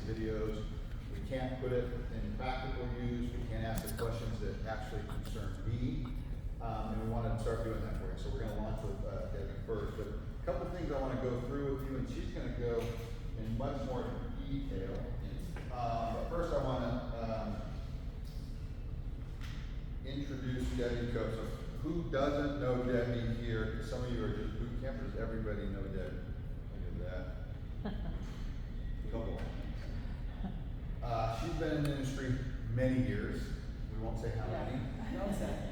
videos. We can't put it in practical use. We can't ask the questions that actually concern me. And we want to start doing that for you. So we're going to launch with Debbie first. But a couple things I want to go through with you, and she's going to go in much more detail. But first I want to introduce Debbie Coates. So who doesn't know Debbie here? Some of you are just boot campers. Everybody know Debbie. Look at that. Couple. She's been in the industry many years. We won't say how many.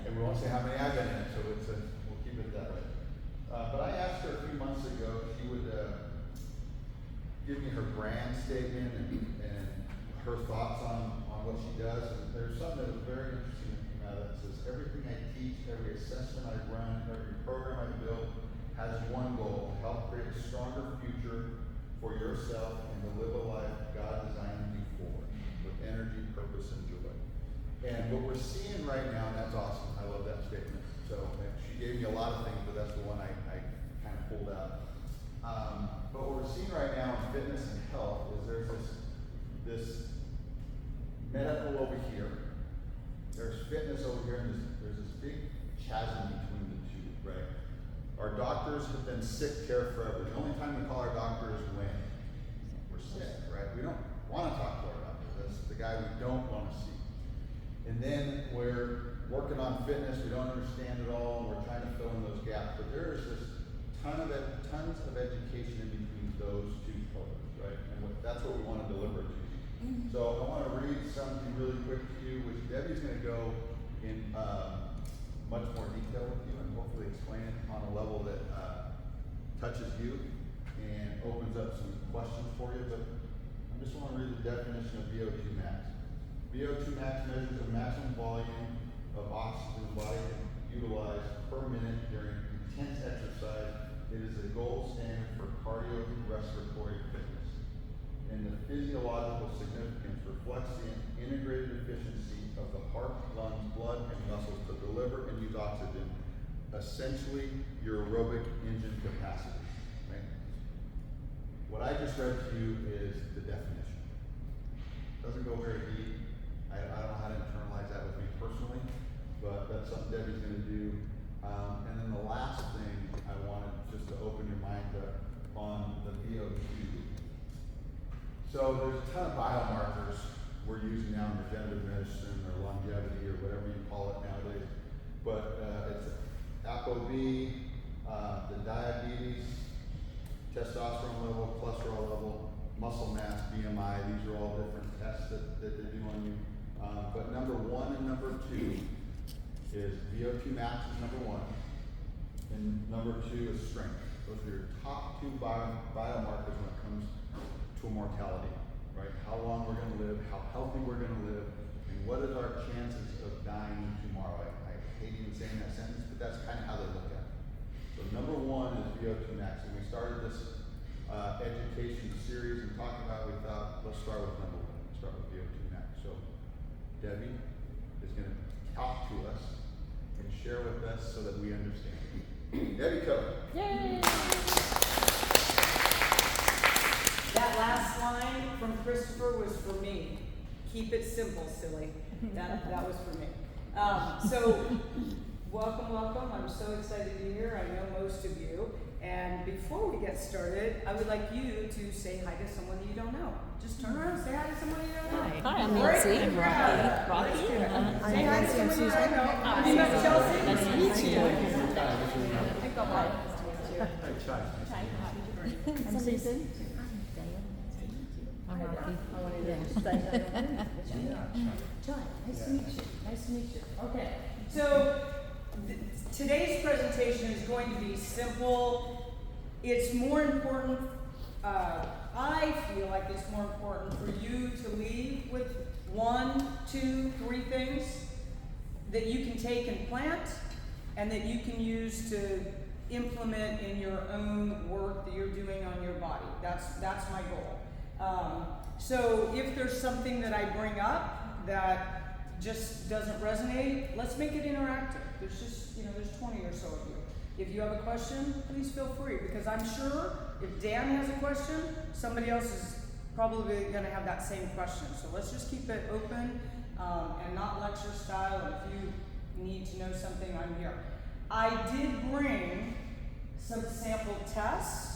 And we won't say how many I've been in, so we'll keep it that way. But I asked her a few months ago if she would give me her brand statement and her thoughts on what she does. And there's something that was very interesting that came out of it. It says, everything I teach, every assessment I run, every program I build has one goal: to help create a stronger future for yourself and to live a life God designed you for, with energy, purpose, and joy. And what we're seeing right now, and that's awesome, I love that statement. So she gave me a lot of things, but that's the one I kind of pulled out. But what we're seeing right now in fitness and health is there's this medical over here, there's fitness over here, and there's this big chasm between the two, right? Our doctors have been sick care forever. The only time we call our doctor is when we're sick, right? We don't want to talk to our doctor. That's the guy we don't want to see. And then we're working on fitness, we don't understand it all, and we're trying to fill in those gaps. But there is this tons of education in between those two pillars, right? And that's what we want to deliver to you. So I want to read something really quick to you, which Debbie's going to go in much more detail with you and hopefully explain it on a level that touches you and opens up some questions for you. But I just want to read the definition of VO2 max. VO2 max measures the maximum volume of oxygen the body can utilize per minute during intense exercise. It is the gold standard for cardiorespiratory fitness. And the physiological significance reflects the integrated efficiency of the heart, lungs, blood, and muscles to deliver and use oxygen, essentially your aerobic engine capacity. Right? What I just read to you is the definition. Doesn't go very deep. I don't know how to internalize that with me personally, but that's something Debbie's going to do. And then the last thing I wanted just to open your mind up on the VO2. So there's a ton of biomarkers we're using now in regenerative medicine or longevity or whatever you call it nowadays. But it's ApoB, the diabetes, testosterone level, cholesterol level, muscle mass, BMI. These are all different tests that they do on you. But number 1 and number 2 is VO2 max is number 1, and number 2 is strength. Those are your top 2 biomarkers when it comes to mortality, right? How long we're going to live, how healthy we're going to live, and what is our chances of dying tomorrow. I hate even saying that sentence, but that's kind of how they look at it. So number 1 is VO2 max, and we started this education series and talking about it. We thought, let's start with number 1. Let's start with VO2 max. So Debbie is going to talk to us and share with us so that we understand. Debbie Coates. Yay! That last line from Christopher was for me. Keep it simple, silly. That was for me. So, welcome. I'm so excited to be here. I know most of you. And before we get started, I would like you to say hi to someone that you don't know. Just turn around and say hi to someone you don't know. Hi, I'm Nancy. I'm Rocky. Say hi to someone you don't know. Hi. You met Chelsea? Nice to meet you. Hi. I'm Susan. I'm Rocky. Nice to meet you. Okay, so today's presentation is going to be simple. It's more important, I feel like it's more important for you to leave with 1, 2, 3 things that you can take and plant and that you can use to implement in your own work that you're doing on your body. That's my goal. So if there's something that I bring up that just doesn't resonate, let's make it interactive. There's just, there's 20 or so of you. If you have a question, please feel free, because I'm sure if Dan has a question, somebody else is probably gonna have that same question. So let's just keep it open, and not lecture style, and if you need to know something, I'm here. I did bring some sample tests.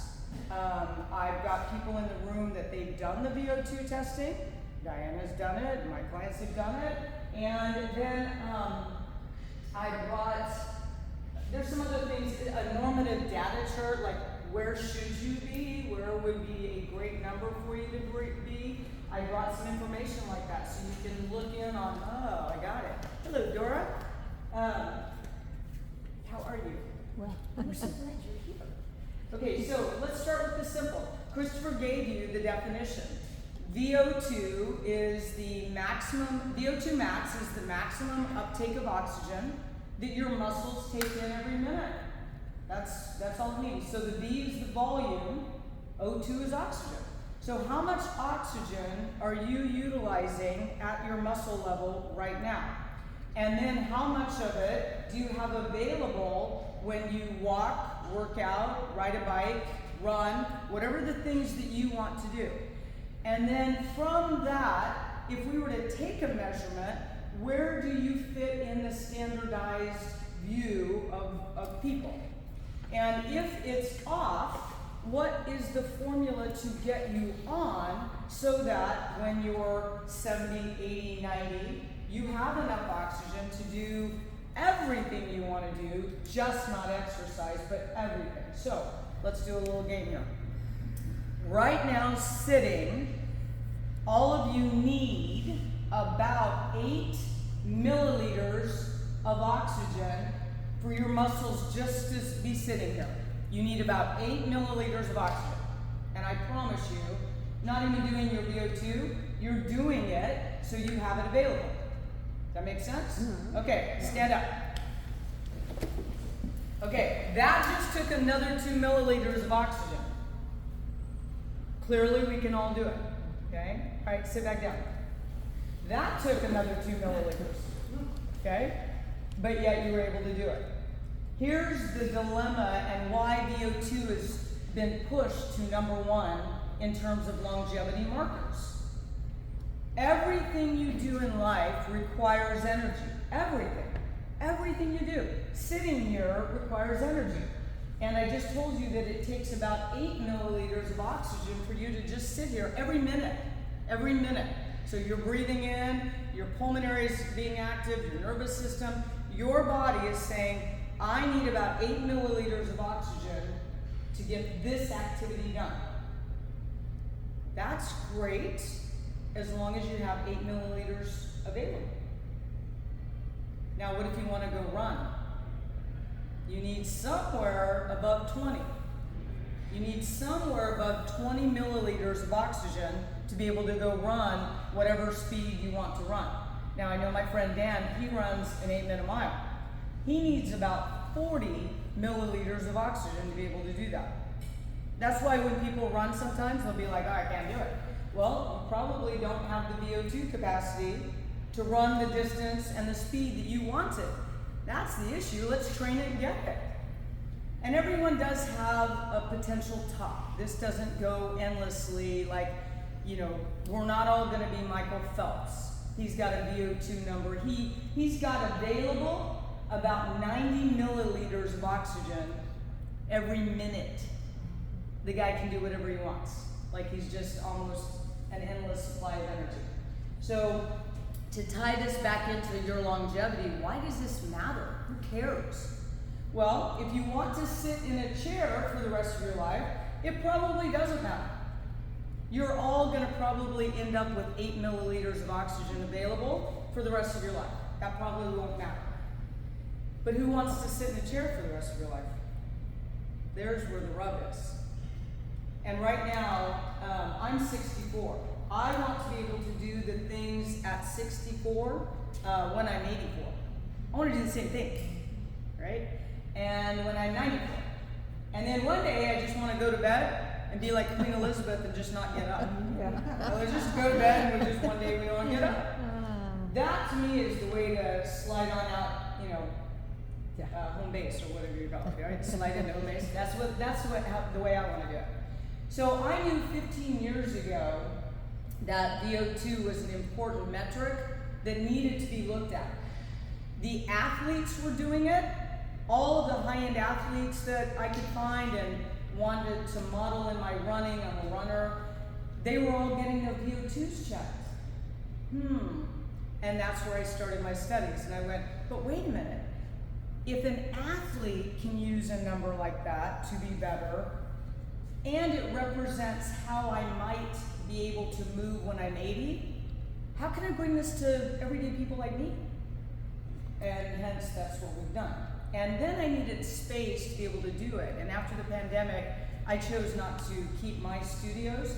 I've got people in the room that they've done the VO2 testing. Diana's done it, my clients have done it, and then I brought, there's some other things, a normative data chart, like where should you be, where would be a great number for you to be. I brought some information like that so you can look in on, oh, I got it. Hello, Dora. How are you? Well, We're so glad you're here. Okay, so let's start with the simple. Christopher gave you the definition. VO2 is the maximum, VO2 max is the maximum uptake of oxygen that your muscles take in every minute. That's all it means. So the V is the volume, O2 is oxygen. So how much oxygen are you utilizing at your muscle level right now? And then how much of it do you have available when you walk, work out, ride a bike, run, whatever the things that you want to do. And then from that, if we were to take a measurement, where do you fit in the standardized view of people? And if it's off, what is the formula to get you on so that when you're 70, 80, 90, you have enough oxygen to do everything you want to do, just not exercise, but everything. So let's do a little game here. Right now, sitting, all of you need about 8 milliliters of oxygen for your muscles just to be sitting here. You need about 8 milliliters of oxygen. And I promise you, not even doing your VO2, you're doing it so you have it available. Does that make sense? Mm-hmm. Okay, stand up. Okay, that just took another 2 milliliters of oxygen. Clearly we can all do it. Okay? All right, sit back down. That took another 2 milliliters. Okay? But yet you were able to do it. Here's the dilemma and why VO2 has been pushed to number 1 in terms of longevity markers. Everything you do in life requires energy. Everything. Everything you do. Sitting here requires energy. And I just told you that it takes about 8 milliliters of oxygen for you to just sit here every minute. Every minute. So you're breathing in, your pulmonary is being active, your nervous system, your body is saying, I need about 8 milliliters of oxygen to get this activity done. That's great, as long as you have 8 milliliters available. Now, what if you want to go run? You need somewhere above 20. You need somewhere above 20 milliliters of oxygen to be able to go run whatever speed you want to run. Now, I know my friend Dan, he runs an 8-minute mile. He needs about 40 milliliters of oxygen to be able to do that. That's why when people run sometimes, they'll be like, oh, I can't do it. Well, you probably don't have the VO2 capacity to run the distance and the speed that you wanted. That's the issue. Let's train it and get it. And everyone does have a potential top. This doesn't go endlessly like, we're not all going to be Michael Phelps. He's got a VO2 number. He's got available about 90 milliliters of oxygen every minute. The guy can do whatever he wants. Like he's just almost an endless supply of energy. So to tie this back into your longevity, why does this matter? Who cares? Well, if you want to sit in a chair for the rest of your life, it probably doesn't matter. You're all going to probably end up with 8 milliliters of oxygen available for the rest of your life. That probably won't matter. But who wants to sit in a chair for the rest of your life? There's where the rub is. And right now, I'm 64. I want to be able to do the things at 64 when I'm 84. I want to do the same thing, right? And when I'm 94. And then one day I just want to go to bed and be like Queen Elizabeth and just not get up. Let's just go to bed and we just one day we don't get up. That to me is the way to slide on out, home base or whatever you call it, right? Slide into home base. That's the way I want to do it. So I knew 15 years ago that VO2 was an important metric that needed to be looked at. The athletes were doing it. All of the high-end athletes that I could find and wanted to model in my running, I'm a runner, they were all getting their VO2s checked. And that's where I started my studies. And I went, but wait a minute. If an athlete can use a number like that to be better, and it represents how I might be able to move when I'm 80, how can I bring this to everyday people like me? And hence, that's what we've done. And then I needed space to be able to do it. And after the pandemic, I chose not to keep my studios.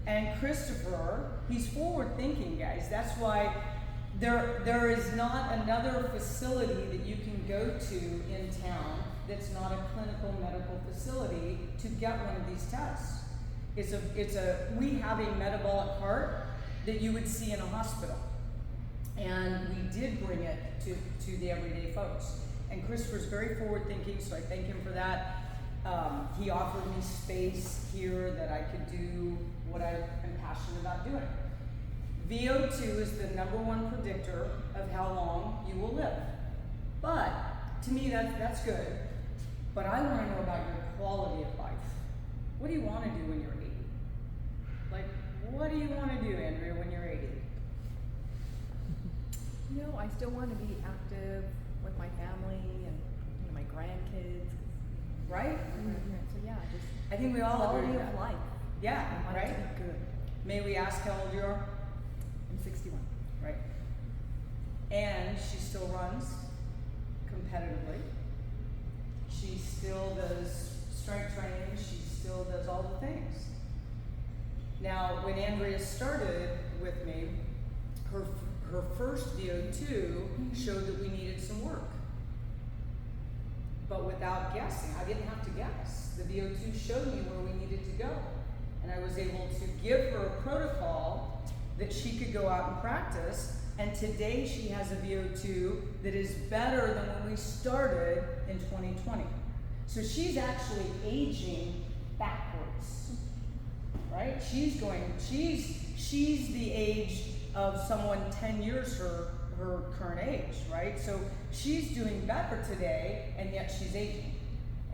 And Christopher, he's forward thinking, guys. That's why there is not another facility that you can go to in town that's not a clinical medical facility to get one of these tests. We have a metabolic cart that you would see in a hospital. And we did bring it to the everyday folks. And Christopher's very forward thinking, so I thank him for that. He offered me space here that I could do what I am passionate about doing. VO2 is the #1 predictor of how long you will live. But to me, that's good. But I want to know about your quality of life. What do you want to do when you're 80? Like, what do you want to do, Andrea, when you're 80? You know, I still want to be active with my family and my grandkids. Right? So yeah, just I think we all quality agree with of that. life. Yeah, I want right? it to be good. May we ask how old you are? I'm 61. Right. And she still runs competitively. She still does strength training. She still does all the things. Now, when Andrea started with me, her first VO2 showed that we needed some work. But without guessing, I didn't have to guess. The VO2 showed me where we needed to go. And I was able to give her a protocol that she could go out and practice. And today she has a VO2 that is better than when we started in 2020. So she's actually aging backwards, right? She's the age of someone 10 years her current age, right? So she's doing better today, and yet she's aging.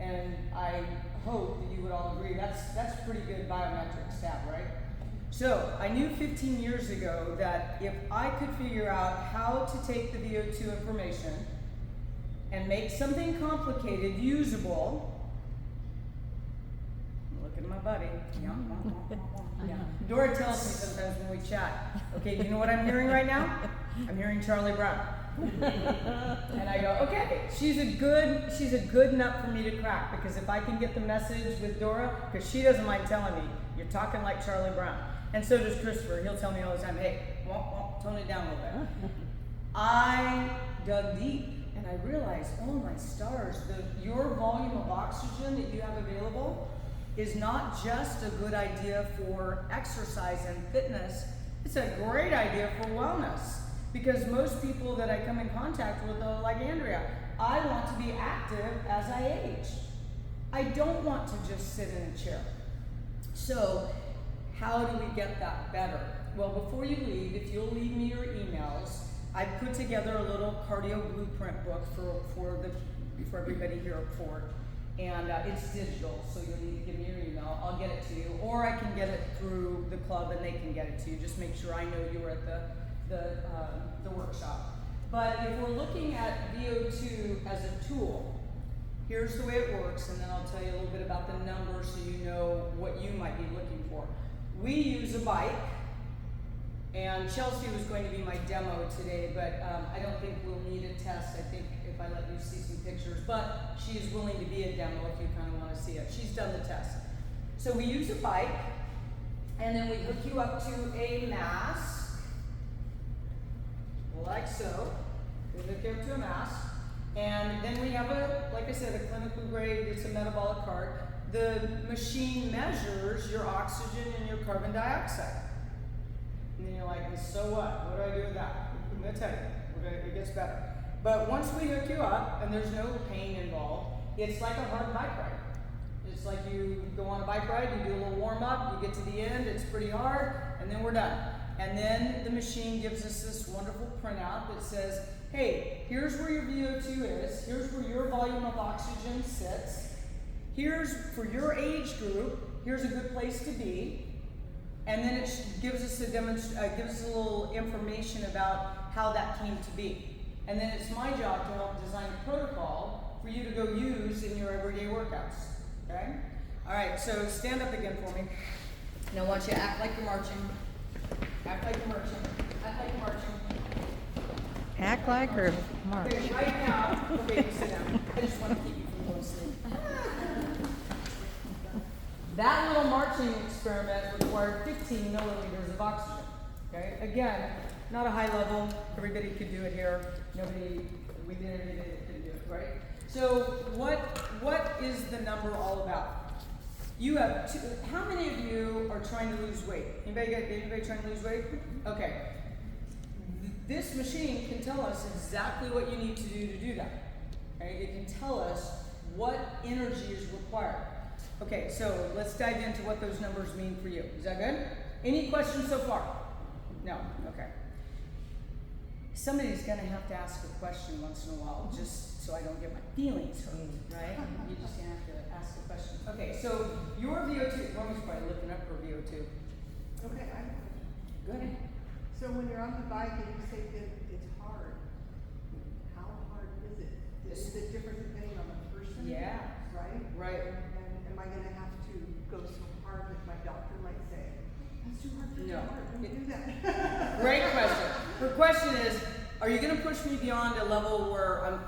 And I hope that you would all agree that's pretty good biometric stat, right? So I knew 15 years ago that if I could figure out how to take the VO2 information and make something complicated usable. Look at my buddy. Yeah. Dora tells me sometimes when we chat, okay, do you know what I'm hearing right now? I'm hearing Charlie Brown. And I go, okay, she's a good nut for me to crack, because if I can get the message with Dora, because she doesn't mind telling me, you're talking like Charlie Brown. And so does Christopher. He'll tell me all the time, hey, tone it down a little bit. I dug deep and I realized, oh my stars, your volume of oxygen that you have available is not just a good idea for exercise and fitness, it's a great idea for wellness. Because most people that I come in contact with are like Andrea, I want to be active as I age. I don't want to just sit in a chair. So, how do we get that better? Well, before you leave, if you'll leave me your emails, I put together a little cardio blueprint book for everybody here at Fort. And it's digital, so you'll need to give me your email. I'll get it to you. Or I can get it through the club and they can get it to you. Just make sure I know you were at the workshop. But if we're looking at VO2 as a tool, here's the way it works, and then I'll tell you a little bit about the numbers so you know what you might be looking for. We use a bike, and Chelsea was going to be my demo today, but I don't think we'll need a test. I think if I let you see some pictures, but she is willing to be a demo if you kind of want to see it. She's done the test. So we use a bike, and then we hook you up to a mask, like so. We hook you up to a mask, and then we have like I said, a clinical grade, it's a metabolic cart. The machine measures your oxygen and your carbon dioxide. And then you're like, so what? What do I do with that? I'm gonna tell you, it gets better. But once we hook you up, and there's no pain involved, it's like a hard bike ride. It's like you go on a bike ride, you do a little warm up, you get to the end, it's pretty hard, and and then we're done. And then the machine gives us this wonderful printout that says, hey, here's where your VO2 is, here's where your volume of oxygen sits, here's, for your age group, here's a good place to be, and then it gives us gives us a little information about how that came to be. And then it's my job to help design a protocol for you to go use in your everyday workouts, okay? All right, so stand up again for me. Now I want you to act like you're marching. Act like you're marching. Act like you're marching. Act like her march. Okay, right now, okay, you sit down. I just want to keep you from going to sleep. That little marching experiment required 15 milliliters of oxygen. Okay, again, not a high level. Everybody could do it here. We did everything that could do it, right? So what is the number all about? You have how many of you are trying to lose weight? Anybody trying to lose weight? Okay. This machine can tell us exactly what you need to do that. Okay? It can tell us what energy is required. Okay, so let's dive into what those numbers mean for you. Is that good? Any questions so far? No? Okay. Somebody's gonna have to ask a question once in a while, just so I don't get my feelings hurt, right? You just gonna have to ask a question. Okay, so your VO2, Rome's probably looking up her VO2. Okay, I have a question. Good. So when you're on the bike and you say that it's hard, how hard is it? Is it different depending on the person? Yeah. Right? Right. And am I gonna have to go so hard that my doctor might say, that's too hard, that's too No. hard, don't do that? Great question. Her question is, are you going to push me beyond a level where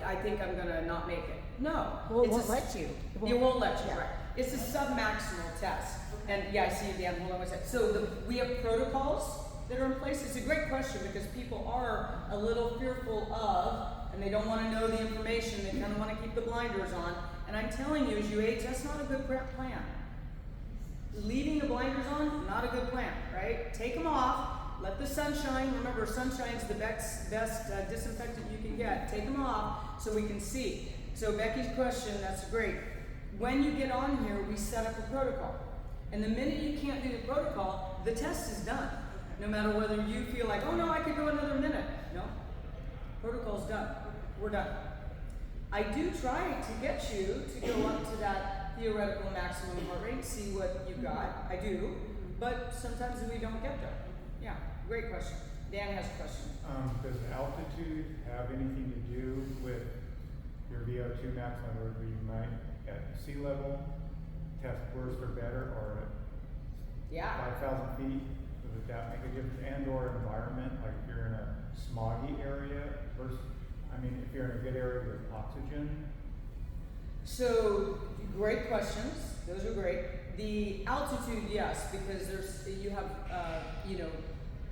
I think I'm going to not make it? No. Well, it It's won't a- let you. It won't let you, Yeah. right. It's a sub-maximal test. And yeah, I see you, Dan. Hold on one second. So we have protocols that are in place. It's a great question because people are a little fearful of, and they don't want to know the information. They kind of want to keep the blinders on. And I'm telling you, as you age, that's not a good plan. Leaving the blinders on, not a good plan, right? Take them off. Let the sun shine. Remember, sunshine's the best disinfectant you can get. Take them off so we can see. So Becky's question, that's great. When you get on here, we set up a protocol. And the minute you can't do the protocol, the test is done. No matter whether you feel like, oh no, I could go another minute. No, protocol's done. We're done. I do try to get you to go up to that theoretical maximum heart rate, see what you got. I do, but sometimes we don't get there. Yeah, great question. Dan has a question. Does altitude have anything to do with your VO2 max? In other words, you might at sea level test worse or better, or Yeah. at 5,000 feet, does that make a difference? And or environment, like if you're in a smoggy area versus, I mean, if you're in a good area with oxygen. So, great questions. Those are great. The altitude, yes, because you have,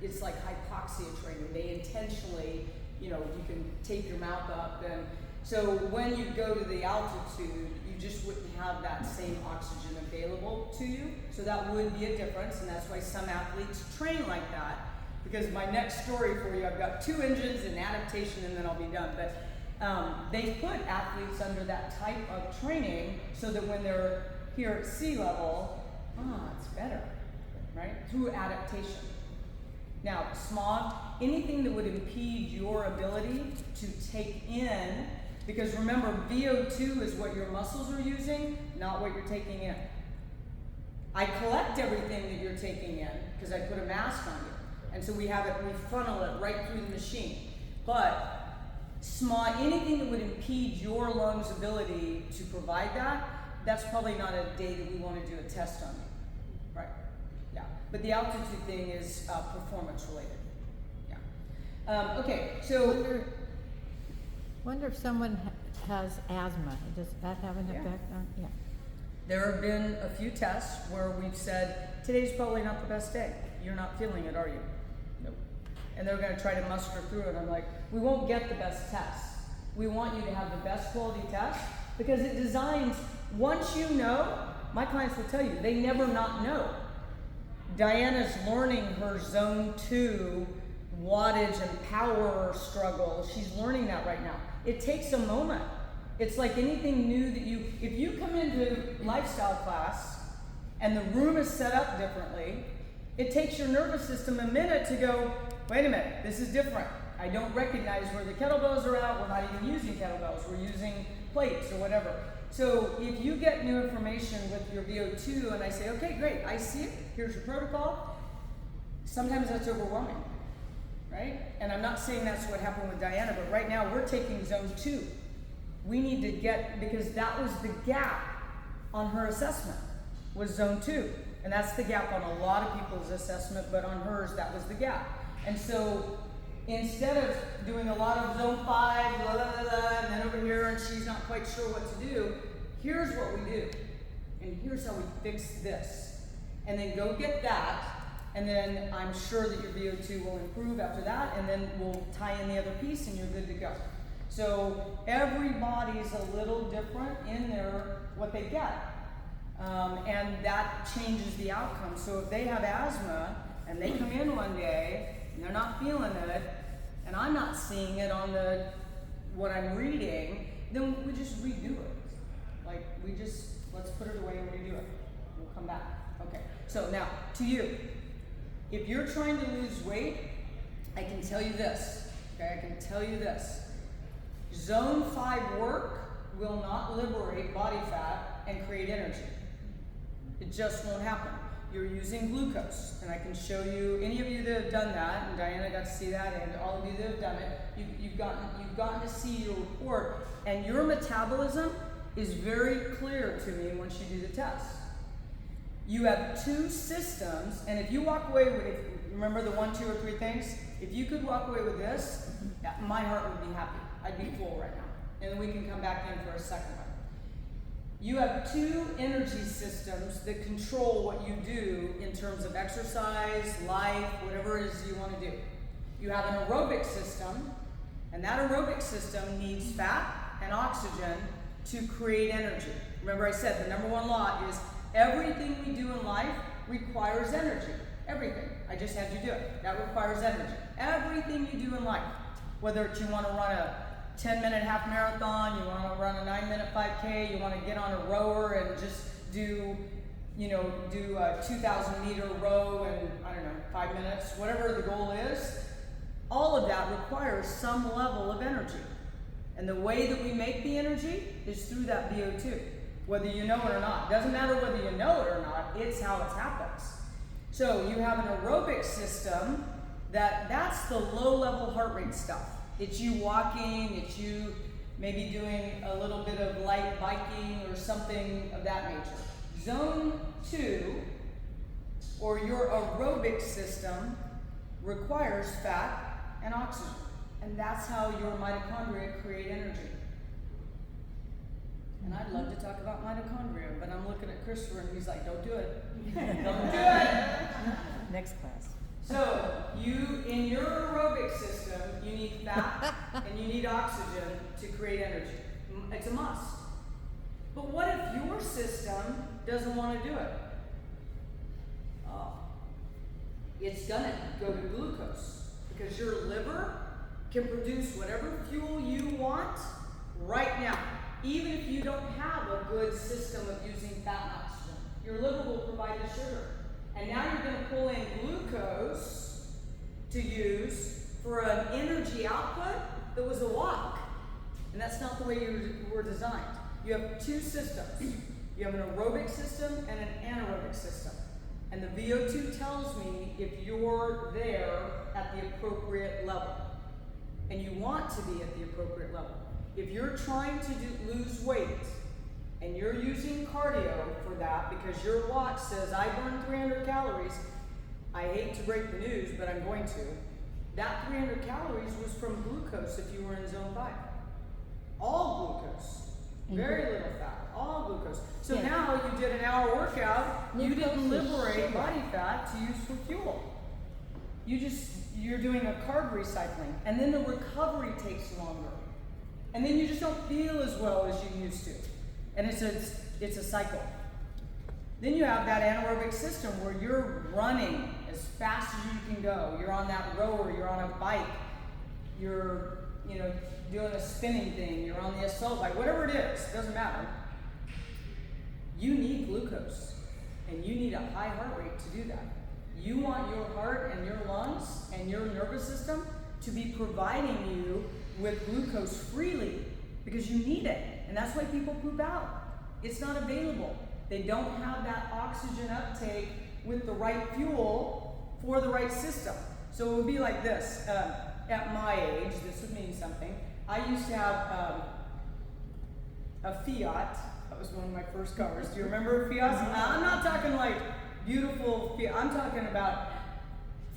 it's like hypoxia training. They intentionally, you can tape your mouth up, and so when you go to the altitude, you just wouldn't have that same oxygen available to you. So that would be a difference, and that's why some athletes train like that. Because my next story for you, I've got 2 engines and adaptation, and then I'll be done. But they put athletes under that type of training so that when they're here at sea level, it's better, right? Through adaptation. Now, smog, anything that would impede your ability to take in, because remember, VO2 is what your muscles are using, not what you're taking in. I collect everything that you're taking in because I put a mask on you. And so we funnel it right through the machine. But smog, anything that would impede your lungs' ability to provide that, that's probably not a day that we want to do a test on you. Right. Yeah. But the altitude thing is performance related. Yeah. Okay, so Wonder if someone has asthma. Does that have an Yeah. effect on? Yeah. there have been a few tests where we've said, today's probably not the best day. You're not feeling it, are you? Nope. And they're going to try to muster through it. I'm like, we won't get the best tests. We want you to have the best quality test because it designs, once you know, my clients will tell you, they never not know. Diana's learning her zone 2 wattage and power struggle. She's learning that right now. It takes a moment. It's like anything new that if you come into lifestyle class and the room is set up differently It takes your nervous system a minute to go, wait a minute, this is different. I don't recognize where the kettlebells are at. We're not even using kettlebells. We're using plates or whatever. So if you get new information with your VO2 and I say, okay, great, I see it. Here's your protocol. Sometimes that's overwhelming, right? And I'm not saying that's what happened with Diana, but right now we're taking zone 2. We need to get, because that was the gap on her assessment, was zone 2. And that's the gap on a lot of people's assessment, but on hers, that was the gap. And so instead of doing a lot of zone 5, blah, blah, blah, blah, and then over here, and she's not quite sure what to do, here's what we do. And here's how we fix this. And then go get that, and then I'm sure that your VO2 will improve after that, and then we'll tie in the other piece, and you're good to go. So everybody's a little different in their, what they get. And that changes the outcome. So if they have asthma, and they come in one day, and they're not feeling it, and I'm not seeing it on the what I'm reading, then we just redo it. Like, let's put it away and redo it. We'll come back. Okay, so now, to you. If you're trying to lose weight, I can tell you this, okay? I can tell you this. Zone 5 work will not liberate body fat and create energy. It just won't happen. You're using glucose, and I can show you, any of you that have done that, and Diana got to see that, and all of you that have done it, you've gotten to see your report, and your metabolism is very clear to me once you do the test. You have 2 systems, and if you walk away with, remember the 1, 2, or 3 things? If you could walk away with this, my heart would be happy. I'd be full right now. And then we can come back in for a second one. You have 2 energy systems that control what you do in terms of exercise, life, whatever it is you want to do. You have an aerobic system, and that aerobic system needs fat and oxygen to create energy. Remember I said the number 1 law is everything we do in life requires energy. Everything. I just had you do it. That requires energy. Everything you do in life. Whether it's you want to run a 10-minute half marathon, you want to run a 9-minute 5K, you want to get on a rower and just do a 2,000-meter row in, 5 minutes, whatever the goal is, all of that requires some level of energy. And the way that we make the energy is through that VO2, whether you know it or not. Doesn't matter whether you know it or not, it's how it happens. So you have an aerobic system that's the low-level heart rate stuff. It's you walking, it's you maybe doing a little bit of light biking or something of that nature. Zone 2, or your aerobic system, requires fat and oxygen. And that's how your mitochondria create energy. And I'd love to talk about mitochondria, but I'm looking at Christopher and he's like, don't do it. Don't do it! Next class. So, in your aerobic system, you need fat and you need oxygen to create energy. It's a must. But what if your system doesn't want to do it? Oh, it's gonna go to glucose because your liver can produce whatever fuel you want right now, even if you don't have a good system of using fat and oxygen. Your liver will provide the sugar. And now you're going to pull in glucose to use for an energy output that was a walk. And that's not the way you were designed. You have 2 systems. You have an aerobic system and an anaerobic system. And the VO2 tells me if you're there at the appropriate level. And you want to be at the appropriate level. If you're trying to lose weight, and you're using cardio for that because your watch says, I burn 300 calories, I hate to break the news, but I'm going to. That 300 calories was from glucose if you were in zone 5. All glucose. Very little fat. All glucose. So now you did an hour workout, you didn't liberate body fat to use for fuel. You're doing a carb recycling, and then the recovery takes longer. And then you just don't feel as well as you used to. And it's a cycle. Then you have that anaerobic system where you're running as fast as you can go. You're on that rower, you're on a bike, you're doing a spinning thing, you're on the assault bike, whatever it is, doesn't matter. You need glucose, and you need a high heart rate to do that. You want your heart and your lungs and your nervous system to be providing you with glucose freely because you need it. And that's why people poop out. It's not available. They don't have that oxygen uptake with the right fuel for the right system. So it would be like this. At my age, this would mean something. I used to have a Fiat. That was one of my first cars. Do you remember Fiats? I'm not talking like beautiful Fiat. I'm talking about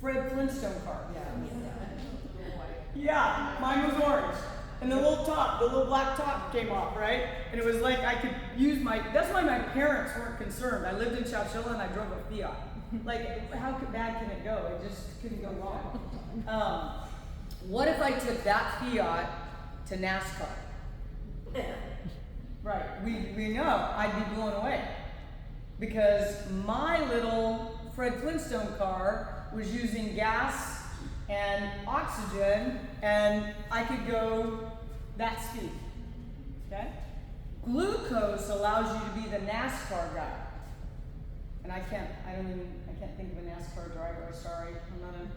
Fred Flintstone car. Yeah, mine was orange. And the little top, the little black top came off, right? And it was like I could use that's why my parents weren't concerned. I lived in Chowchilla and I drove a Fiat. Like, how bad can it go? It just couldn't go wrong. What if I took that Fiat to NASCAR? Right, we know I'd be blown away. Because my little Fred Flintstone car was using gas and oxygen, and I could go that speed, okay? Glucose allows you to be the NASCAR guy. And I can't think of a NASCAR driver, sorry, I'm not a,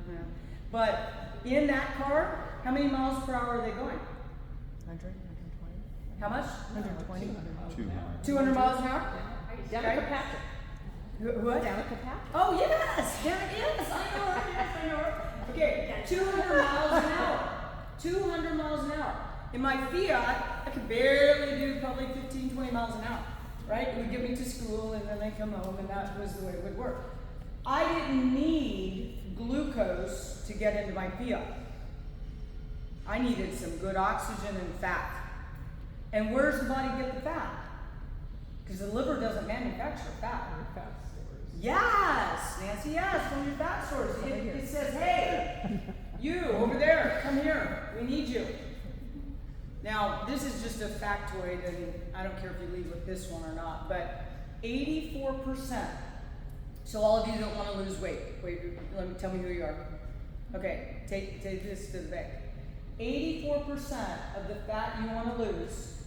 but in that car, how many miles per hour are they going? 100, 120. How much? 120. 200 miles an hour? Danica Patrick. What? Danica Patrick. Oh yes, there it is. I know her. Yes, I know her. Okay, 200 miles an hour. 200 miles an hour. In my Fiat, I could barely do probably 15, 20 miles an hour. Right? It would get me to school, and then I'd come home, and that was the way it would work. I didn't need glucose to get into my Fiat. I needed some good oxygen and fat. And where's the body get the fat? Because the liver doesn't manufacture fat. Fat stores. Yes, Nancy, yes, from your fat source. It says, hey, you over there, come here, we need you. Now, this is just a factoid, and I don't care if you leave with this one or not, but 84%. So all of you don't want to lose weight. Wait, tell me who you are. Okay, take this to the bank. 84% of the fat you want to lose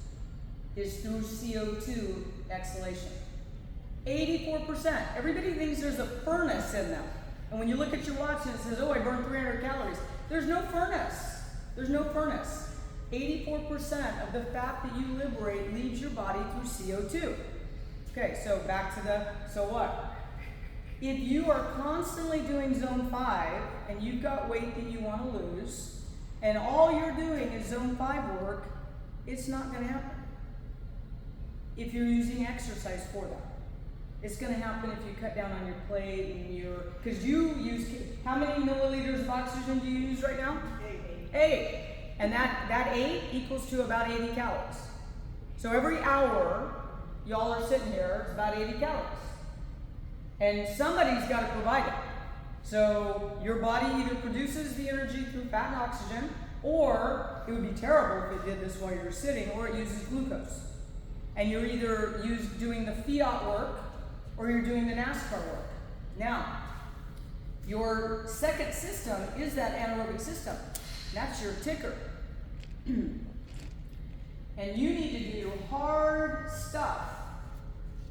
is through CO2 exhalation. 84%. Everybody thinks there's a furnace in them. And when you look at your watch and it says, oh, I burned 300 calories. There's no furnace. There's no furnace. 84% of the fat that you liberate leaves your body through CO2. Okay, so back to so what? If you are constantly doing zone 5 and you've got weight that you want to lose, and all you're doing is zone 5 work, it's not going to happen. If you're using exercise for that. It's going to happen if you cut down on your plate and because you use, how many milliliters of oxygen do you use right now? 8. And that 8 equals to about 80 calories. So every hour y'all are sitting here, it's about 80 calories. And somebody's got to provide it. So your body either produces the energy through fat and oxygen, or it would be terrible if it did this while you're sitting, or it uses glucose. And you're either doing the Fiat work, or you're doing the NASCAR work. Now, your second system is that anaerobic system. That's your ticker. And you need to do hard stuff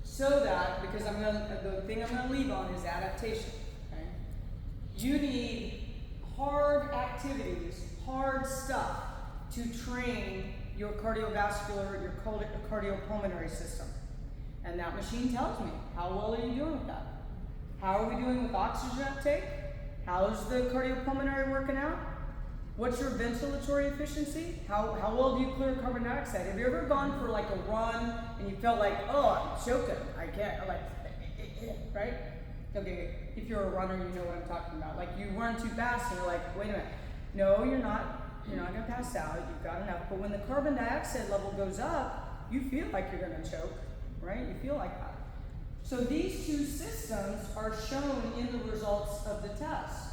so that, because the thing I'm going to leave on is adaptation. Okay? You need hard activities, hard stuff to train your cardiovascular, your cardiopulmonary system. And that machine tells me, how well are you doing with that? How are we doing with oxygen uptake? How's the cardiopulmonary working out? What's your ventilatory efficiency? How well do you clear carbon dioxide? Have you ever gone for like a run and you felt like, oh, I'm choking, I can't, right? Okay, if you're a runner, you know what I'm talking about. Like you run too fast and you're like, wait a minute. No, you're not gonna pass out, you've got enough. But when the carbon dioxide level goes up, you feel like you're gonna choke, right? You feel like that. So these two systems are shown in the results of the test.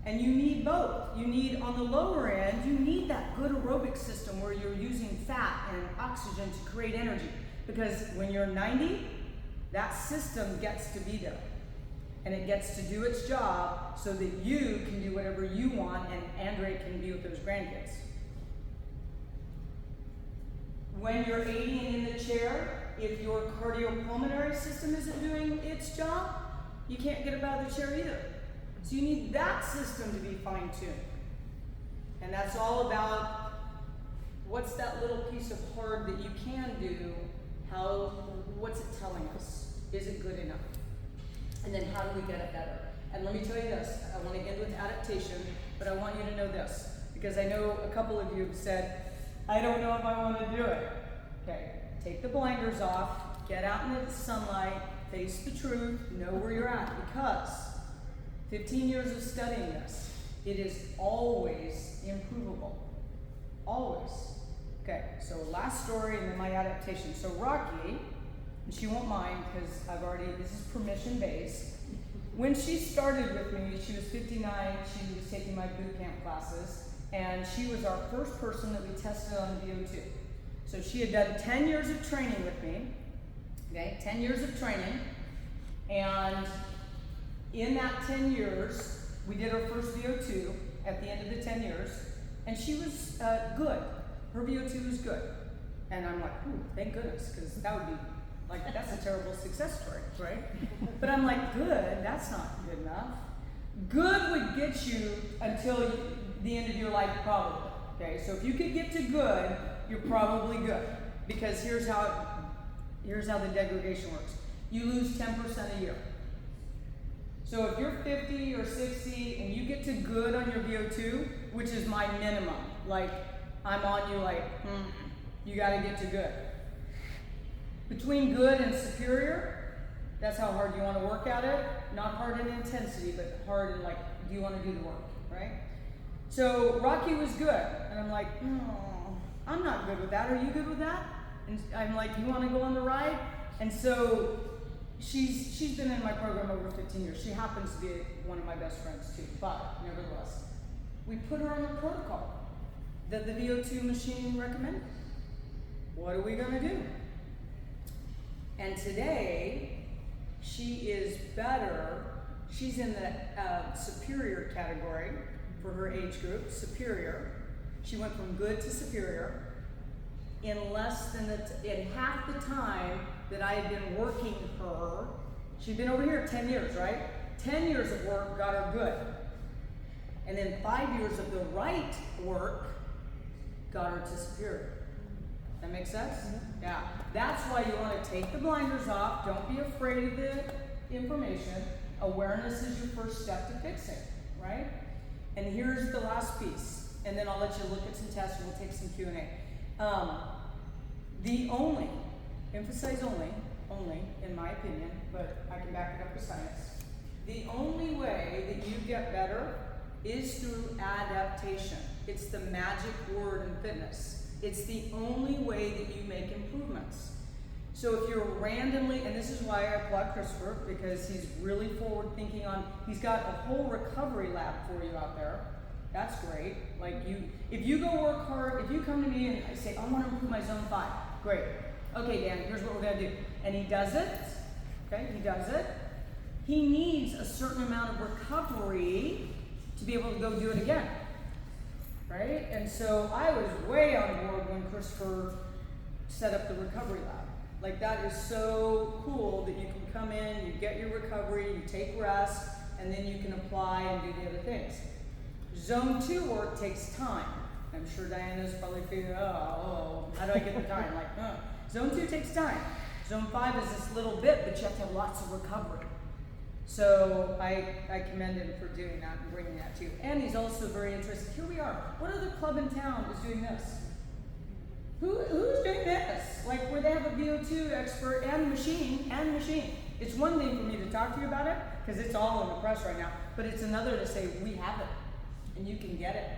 And you need both. You need, on the lower end, you need that good aerobic system where you're using fat and oxygen to create energy. Because when you're 90, that system gets to be there. And it gets to do its job so that you can do whatever you want and Andre can be with those grandkids. When you're 80 and in the chair, if your cardiopulmonary system isn't doing its job, you can't get up out of the chair either. So you need that system to be fine-tuned. And that's all about what's that little piece of hard that you can do, what's it telling us? Is it good enough? And then how do we get it better? And let me tell you this, I want to end with adaptation, but I want you to know this, because I know a couple of you have said, I don't know if I want to do it. Okay, take the blinders off, get out into the sunlight, face the truth, know where you're at, because 15 years of studying this, it is always improvable. Always. Okay, so last story and then my adaptation. So Rocky, and she won't mind because this is permission based. When she started with me, she was 59, she was taking my boot camp classes, and she was our first person that we tested on the VO2. So she had done 10 years of training with me, okay, 10 years of training, and in that 10 years, we did our first VO2 at the end of the 10 years, and she was good. Her VO2 was good. And I'm like, ooh, thank goodness, because that would be, like, that's a terrible success story, right? But I'm like, good, that's not good enough. Good would get you until the end of your life, probably. Okay, so if you could get to good, you're probably good. Because here's how the degradation works. You lose 10% a year. So if you're 50 or 60 and you get to good on your VO2, which is my minimum, like I'm on you like, you gotta get to good. Between good and superior, that's how hard you want to work at it. Not hard in intensity, but hard in like, do you want to do the work, right? So Rocky was good, and I'm like, I'm not good with that. Are you good with that? And I'm like, you want to go on the ride? And so she's been in my program over 15 years. She happens to be one of my best friends too, but nevertheless, we put her on the protocol that the VO2 machine recommended. What are we gonna do? And today, she is better. She's in the superior category for her age group, superior. She went from good to superior in in half the time that I had been working her. She'd been over here 10 years, right? 10 years of work got her good. And then 5 years of the right work got her to superior. That make sense? Yeah. That's why you want to take the blinders off. Don't be afraid of the information. Awareness is your first step to fixing, right? And here's the last piece. And then I'll let you look at some tests and we'll take some Q&A. The only, emphasize only, in my opinion, but I can back it up with science. The only way that you get better is through adaptation. It's the magic word in fitness. It's the only way that you make improvements. So if you're randomly, and this is why I applaud Christopher, because he's really forward thinking he's got a whole recovery lab for you out there. That's great. Like if you go work hard, if you come to me and I say, I want to improve my zone 5, great. Okay, Dan, here's what we're gonna do. And he does it, okay, he does it. He needs a certain amount of recovery to be able to go do it again. Right? And so I was way on board when Christopher set up the recovery lab. Like that is so cool that you can come in, you get your recovery, you take rest, and then you can apply and do the other things. Zone 2 work takes time. I'm sure Diana's probably figuring, how do I get the time? Like, Zone 2 takes time. Zone 5 is this little bit, but you have to have lots of recovery. So I commend him for doing that and bringing that to you. And he's also very interested. Here we are. What other club in town is doing this? Who's doing this? Like where they have a VO2 expert and machine. It's one thing for me to talk to you about it, because it's all in the press right now, but it's another to say, we have it, and you can get it,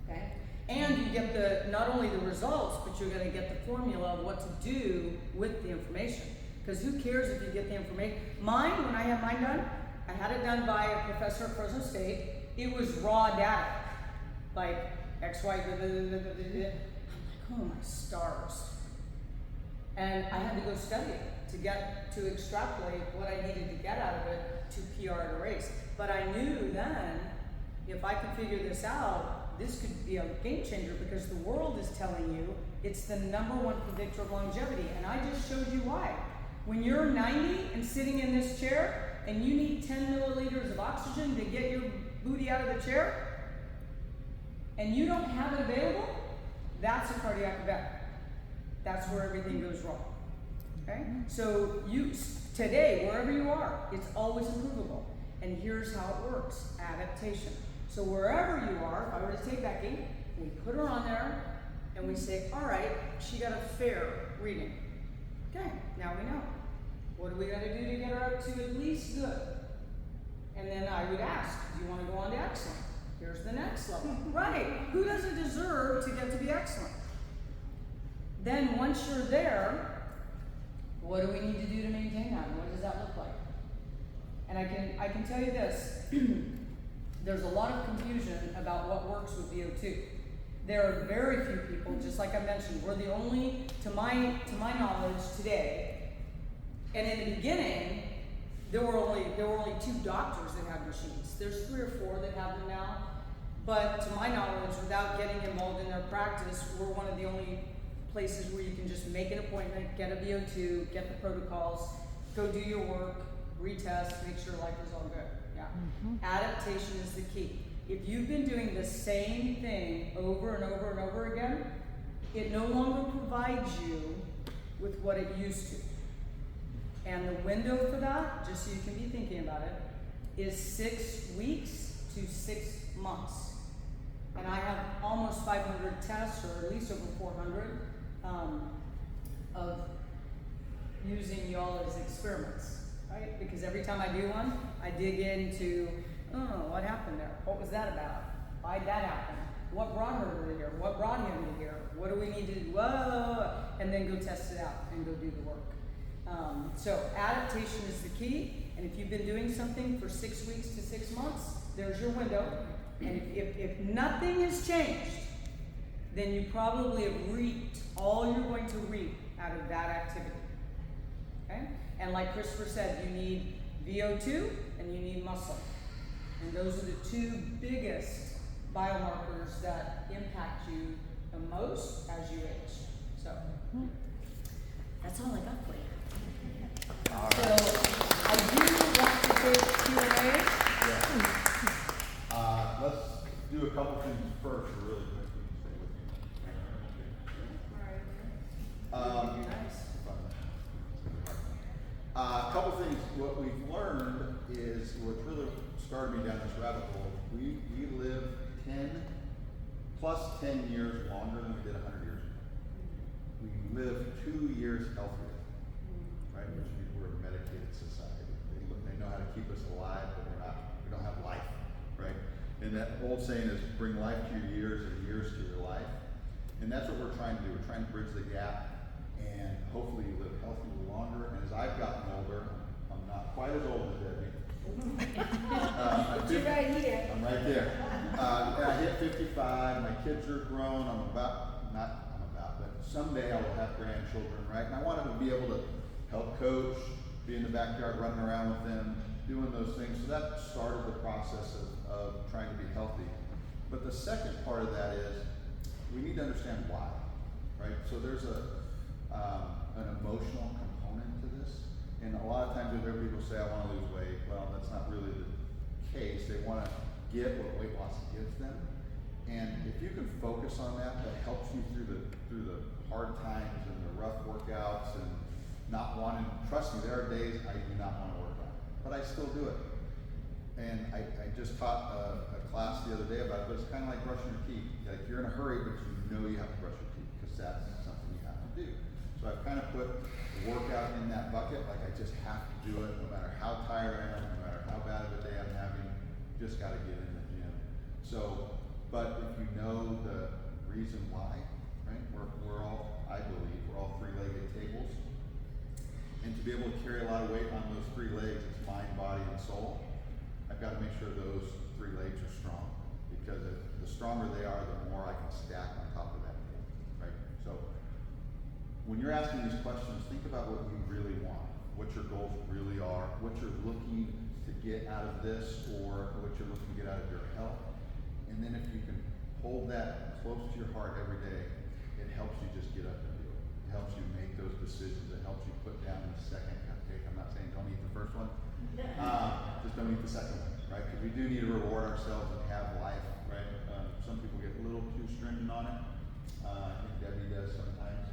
okay? And you get not only the results, but you're gonna get the formula of what to do with the information. Because who cares if you get the information? Mine, when I had mine done, I had it done by a professor at Fresno State. It was raw data, like X, Y, I'm like, oh my stars. And I had to go study it to extrapolate what I needed to get out of it to PR at a race. But I knew then, if I could figure this out, this could be a game changer, because the world is telling you it's the #1 predictor of longevity. And I just showed you why. When you're 90 and sitting in this chair, and you need 10 milliliters of oxygen to get your booty out of the chair, and you don't have it available, that's a cardiac event. That's where everything goes wrong. Okay? So today, wherever you are, it's always improvable. And here's how it works, adaptation. So wherever you are, if I were to take Becky, we put her on there, and we say, all right, she got a fair reading. Okay, now we know. What do we gotta do to get her up to at least good? And then I would ask, do you wanna go on to excellent? Here's the next level. Right, who doesn't deserve to get to be excellent? Then once you're there, what do we need to do to maintain that? And what does that look like? And I can tell you this, there's a lot of confusion about what works with VO2. There are very few people, just like I mentioned, we're the only, to my knowledge today, and in the beginning, there were only 2 doctors that had machines. There's 3 or 4 that have them now, but to my knowledge, without getting involved in their practice, we're one of the only places where you can just make an appointment, get a VO2, get the protocols, go do your work, retest, make sure life is all good. Yeah. Adaptation is the key. If you've been doing the same thing over and over and over again, it no longer provides you with what it used to. And the window for that, just so you can be thinking about it, is 6 weeks to 6 months. And I have almost 500 tests, or at least over 400, of using y'all as experiments, right? Because every time I do one, I dig into, oh, what happened there? What was that about? Why'd that happen? What brought her to here? What brought him to here? What do we need to do? Whoa! And then go test it out and go do the work. So adaptation is the key, and if you've been doing something for 6 weeks to 6 months, there's your window. And if nothing has changed, then you probably have reaped all you're going to reap out of that activity. Okay? And like Christopher said, you need VO2 and you need muscle. And those are the 2 biggest biomarkers that impact you the most as you age. So that's all I got for you. So I do want to take Q&A. Let's do a couple things first, really quick. Stay with me. A couple things. What we've learned is what really started me down this rabbit hole. We live 10 years longer than we did 100 years ago. We live 2 years healthier, right? Which means we're a medicated society. They know how to keep us alive, but we don't have life, right? And that old saying is bring life to your years and years to your life. And that's what we're trying to do. We're trying to bridge the gap, and hopefully you live healthy longer. And as I've gotten older, I'm not quite as old as Debbie. You're right here. I'm right there. And I hit 55, my kids are grown, but someday I will have grandchildren, right? And I want them to be able to help coach, be in the backyard running around with them, doing those things. So that started the process of trying to be healthy. But the second part of that is we need to understand why, right? So there's an emotional component to this. And a lot of times you hear people say, I want to lose weight. Well, that's not really the case. They want to get what weight loss gives them. And if you can focus on that, that helps you through the hard times and the rough workouts and not wanting, trust me, there are days I do not want to work out, but I still do it. And I just taught a class the other day about it, but it's kind of like brushing your teeth. Like you're in a hurry, but you know you have to brush your teeth because that's something you have to do. So I've kind of put the workout in that bucket, like I just have to do it no matter how tired I am, no matter how bad of a day I'm having, just got to get in the gym. So, but if you know the reason why, right, we're all, I believe, we're all 3-legged tables. And to be able to carry a lot of weight on those 3 legs, it's mind, body, and soul. I've got to make sure those 3 legs are strong, because the stronger they are, the more I can stack on top of that table, right? So when you're asking these questions, think about what you really want, what your goals really are, what you're looking to get out of this, or what you're looking to get out of your health. And then if you can hold that close to your heart every day, it helps you just get up and do it. It helps you make those decisions. It helps you put down the second half okay? I'm not saying don't eat the first one. Just don't eat the second one, right? Because we do need to reward ourselves and have life, right? Some people get a little too stringent on it. I think Debbie does sometimes.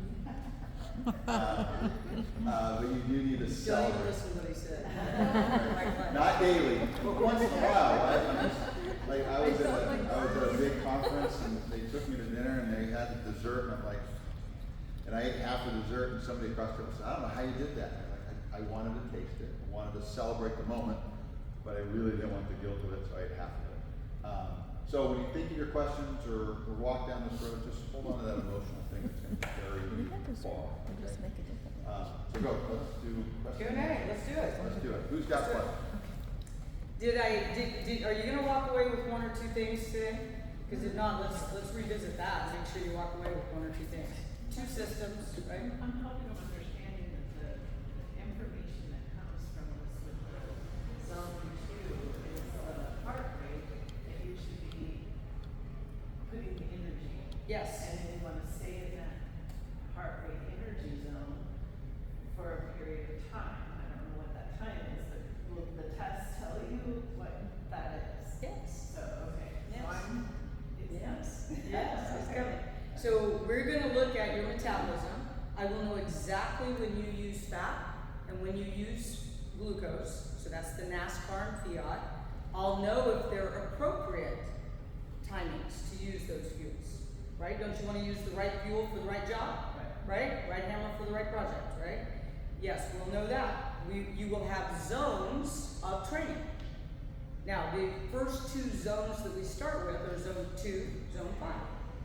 But you do need to Don't even celebrate. listen to what he said. Right. Not daily, but once in a while, right? Like I was at a big conference and they took me to dinner and they had the dessert and I'm like, and I ate half the dessert and somebody across the table said, I don't know how you did that. And I'm like, I wanted to taste it, I wanted to celebrate the moment, but I really didn't want the guilt of it, so I ate half of it. So when you think of your questions or walk down this road, just hold on to that emotional thing that's going to carry you far. Just make a difference. So go, let's do questions. Q&A, let's do it. Let's do it. Who's got what? Are you gonna walk away with one or two things today? Because if not, let's revisit that, make sure you walk away with one or two things. Two systems, right? I'm helping them understanding that the information that comes from this with the zone 2 is the heart rate that you should be putting the energy. Yes. And then you want to stay in that heart rate energy zone for a period of time. I don't know what that time is, but will the test tell you what that is? Yes. So, okay. Yes. So Yes, it's Okay. coming. So we're gonna look at your metabolism. I will know exactly when you use fat and when you use glucose. So that's the NASCAR and Fiat. I'll know if they're appropriate timings to use those fuels, right? Don't you want to use the right fuel for the right job? Right? Right hammer for the right project, right? Yes, we'll know that. You will have zones of training. Now, the first two zones that we start with are zone 2, zone 5.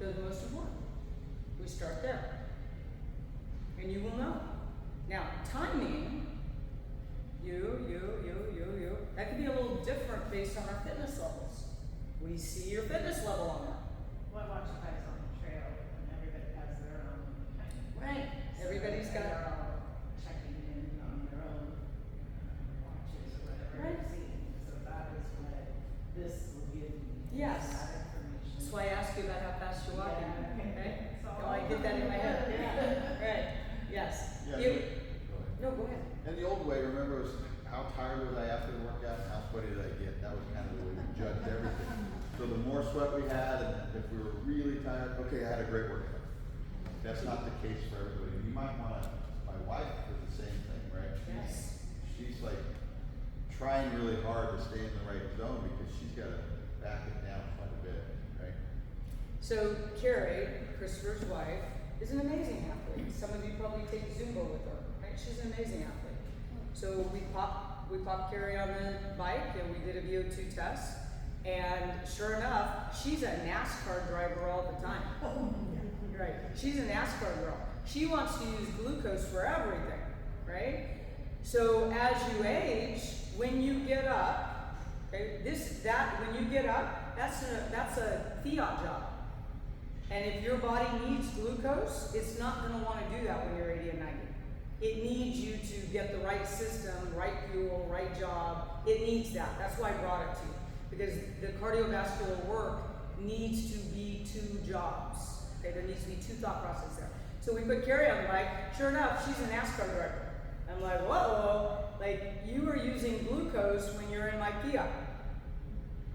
They're the most important. We start there. And you will know. Now, timing, that can be a little different based on our fitness levels. We see your fitness level on that. Well, I watch you guys on the trail, and everybody has their own time. Right. Everybody's got They're all checking in on their own watches or whatever Right. they're seeing. So that is what this will give me. Yes. That information. That's why I asked you about how fast you're walking. Yeah, okay. Okay? So So I get that in my head. Yeah. Right. Yes. Yeah, You, go ahead. no, go ahead. And the old way, remember, was how tired was I after the workout and how sweaty did I get? That was kind of the way we judged everything. So the more sweat we had, and if we were really tired, okay, I had a great workout. That's not the case for everybody. You might want to, my wife does the same thing, right? Yes. She's like trying really hard to stay in the right zone because she's got to back it down quite a bit, right? So Carrie, Christopher's wife, is an amazing athlete. Some of you probably take Zumba with her, right? She's an amazing athlete. So we popped Carrie on the bike and we did a VO2 test. And sure enough, she's a NASCAR driver all the time. Right. She's a NASCAR girl. She wants to use glucose for everything, right? So as you age, when you get up, okay, when you get up, that's a fiat job. And if your body needs glucose, it's not going to want to do that when you're 80 and 90. It needs you to get the right system, right fuel, right job. It needs that. That's why I brought it to you. Because the cardiovascular work needs to be two jobs. Okay, there needs to be two thought processes there. So we put Carrie on the bike. Sure enough, she's a NASCAR driver. I'm like, whoa, like you are using glucose when you're in my Fiat.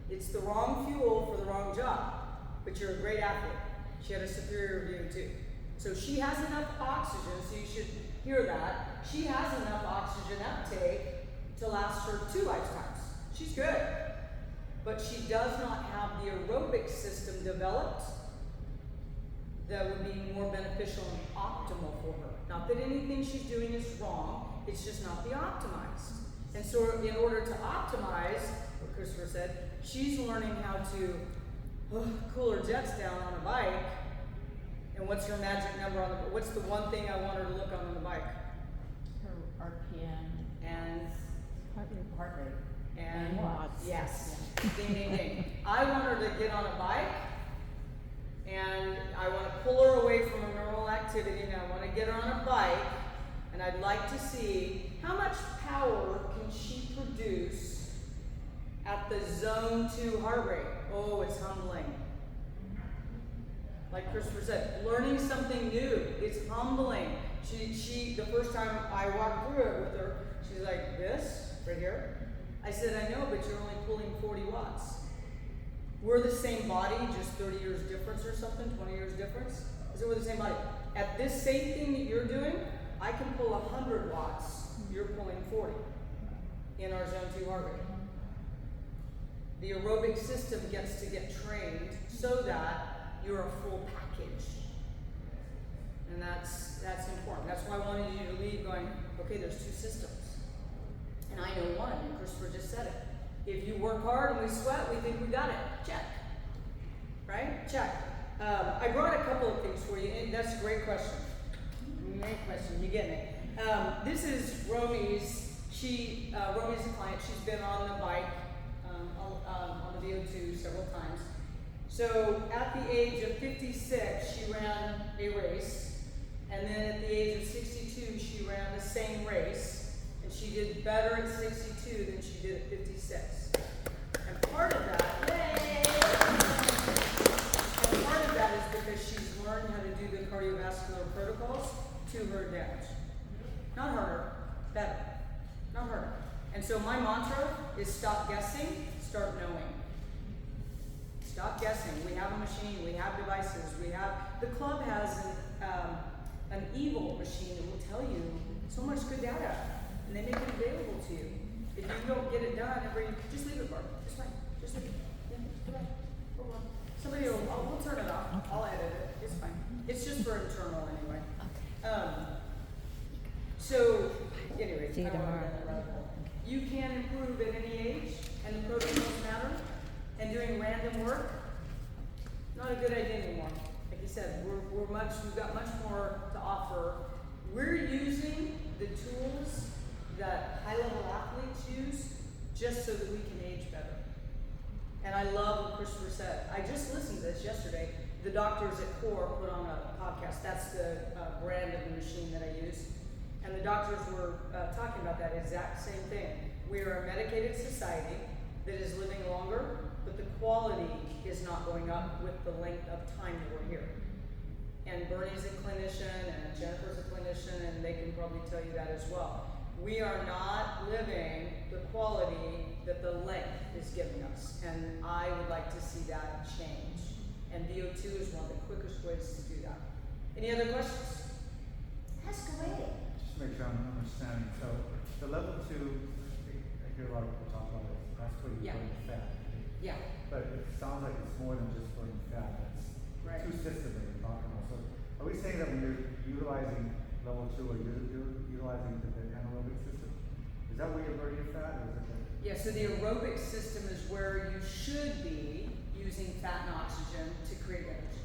It's the wrong fuel for the wrong job, but you're a great athlete. She had a superior VO2. So she has enough oxygen, so you should hear that. She has enough oxygen uptake to last her 2 lifetimes. She's good. But she does not have the aerobic system developed that would be more beneficial and optimal for her. Not that anything she's doing is wrong, it's just not the optimized. And so in order to optimize, what Christopher said, she's learning how to cool her jets down on a bike. And what's her magic number on the, what's the one thing I want her to look on the bike? Her RPM. And Heart rate. And watts. yes. Ding, ding, ding. I want her to get on a bike and I want to pull her away from her normal activity and I want to get her on a bike and I'd like to see how much power can she produce at the zone 2 heart rate. Oh, it's humbling. Like Christopher said, learning something new, it's humbling. She the first time I walked through it with her, She's like, this, right here? I said, I know, but you're only pulling 40 watts. We're the same body, just 30 years difference or something, 20 years difference. I said, we're the same body. At this same thing that you're doing, I can pull 100 watts, you're pulling 40 in our zone 2 heart rate. The aerobic system gets to get trained so that you're a full package. And that's important. That's why I wanted you to leave going, okay, there's 2 systems. And I know one, and Christopher just said it. If you work hard and we sweat, we think we got it. Check. Right? Check. I brought a couple of things for you, and that's a great question. Great question, you get it. This is Romy's. Romy's a client. She's been on the bike, on the VO2 several times. So at the age of 56, she ran a race, and then at the age of 62, she ran the same race, and she did better at 62 than she did at 56. And part of that, yay! And part of that is because she's learned how to do the cardiovascular protocols to her advantage. Not harder, better. Not harder. And so my mantra is stop guessing, start knowing. Stop guessing. We have a machine, we have devices, the club has an evil machine that will tell you so much good data, and they make it available to you. If you don't get it done just leave it, Barb. It's fine. Just leave it. Yeah, go ahead. Hold on. Somebody we'll turn it off. I'll edit it. It's fine. It's just for internal anyway. So, anyway, See you I won't tomorrow. go down that rabbit hole. You can improve at any age, and the protocols matter. And doing random work, not a good idea anymore. Like you said, we've got much more to offer. We're using the tools that high-level athletes use just so that we can age better. And I love what Christopher said. I just listened to this yesterday. The doctors at CORE put on a podcast. That's the brand of the machine that I use. And the doctors were talking about that exact same thing. We are a medicated society that is living longer, but the quality is not going up with the length of time that we're here. And Bernie's a clinician, and Jennifer's a clinician, and they can probably tell you that as well. We are not living the quality that the length is giving us, and I would like to see that change. And VO2 is one of the quickest ways to do that. Any other questions? Ask away. Just to make sure I'm understanding, so the level 2, I hear a lot of people talk about it, that's where you Yeah. burn fat. Yeah. But it sounds like it's more than just burning fat, that's Right. 2 systems that you're talking about. So are we saying that when you're utilizing level 2 or you're utilizing the anaerobic system, is that where you're burning your fat, or is it the? Yeah, so the aerobic system is where you should be using fat and oxygen to create energy.